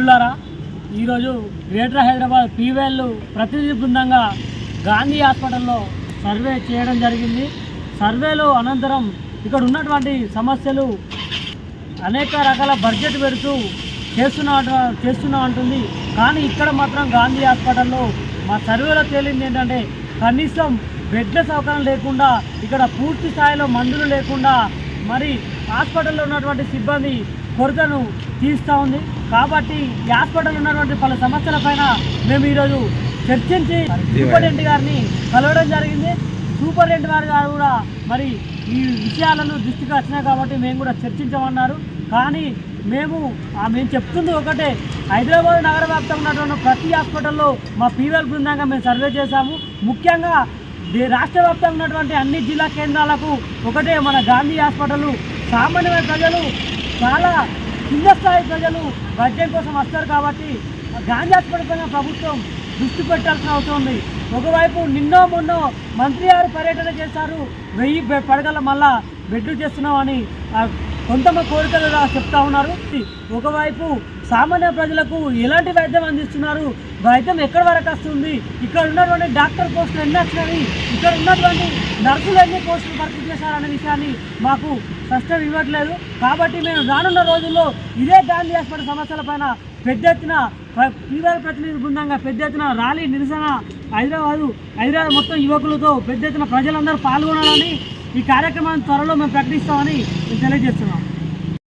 మిత్రులారా, ఈరోజు greater Hyderabad PVL ప్రతినిధి బృందంగా గాంధీ హాస్పిటల్లో సర్వే చేయడం జరిగింది. సర్వేలో అనంతరం ఇక్కడ ఉన్నటువంటి సమస్యలు అనేక రకాల బడ్జెట్ పెడుతూ చేస్తున్నా అంటుంది. కానీ ఇక్కడ మాత్రం గాంధీ హాస్పిటల్లో మా సర్వేలో తేలింది ఏంటంటే కనీసం బెడ్ల సౌకర్యం లేకుండా, ఇక్కడ పూర్తి స్థాయిలో మందులు లేకుండా, మరి హాస్పిటల్లో ఉన్నటువంటి సిబ్బంది కొరతను తీస్తూ ఉంది. కాబట్టి ఈ హాస్పిటల్లో ఉన్నటువంటి పలు సమస్యలపైన మేము ఈరోజు చర్చించి సూపరింటెండెంట్ గారిని కలవడం జరిగింది. సూపరింటెండెంట్ గారు కూడా మరి ఈ విషయాలను దృష్టికి వచ్చినాయి కాబట్టి మేము కూడా చర్చించమన్నారు. కానీ మేము చెప్తుంది ఒకటే, హైదరాబాద్ నగర వ్యాప్తంగా ఉన్నటువంటి ప్రతి హాస్పిటల్లో మా పీవీఎల్ బృందంగా మేము సర్వే చేశాము. ముఖ్యంగా రాష్ట్ర వ్యాప్తంగా ఉన్నటువంటి అన్ని జిల్లా కేంద్రాలకు ఒకటే మన గాంధీ హాస్పిటల్. సామాన్యమైన ప్రజలు, చాలా కింద స్థాయి ప్రజలు వైద్యం కోసం వస్తారు కాబట్టి గాంధీ హాస్పిటల్ పైన ప్రభుత్వం దృష్టి పెట్టాల్సిన అవసరం ఉంది. ఒకవైపు నిన్నో మొన్నో మంత్రి గారు పర్యటన చేశారు, 1000 పడగల మళ్ళా బెడ్లు చేస్తున్నామని కొంతమంది కోరికలుగా చెప్తా ఉన్నారు. ఒకవైపు సామాన్య ప్రజలకు ఎలాంటి వైద్యం అందిస్తున్నారు, వైద్యం ఎక్కడి వరకు వస్తుంది, ఇక్కడ ఉన్నటువంటి డాక్టర్ పోస్టులు ఎన్ని వచ్చినవి, ఇక్కడ ఉన్నటువంటి నర్సులు ఎన్ని పోస్టులు భర్తీ చేశారనే విషయాన్ని మాకు స్పష్టం ఇవ్వట్లేదు. కాబట్టి మేము రానున్న రోజుల్లో ఇదే గాంధీ హాస్పిటల్ సమస్యలపైన పెద్ద ఎత్తున పీవీఎల్ ప్రతినిధి బృందంగా పెద్ద ఎత్తున ర్యాలీ నిరసన హైదరాబాద్ మొత్తం యువకులతో పెద్ద ఎత్తున ప్రజలందరూ పాల్గొనాలని, ఈ కార్యక్రమాన్ని త్వరలో మేము ప్రకటిస్తామని తెలియజేస్తున్నాం.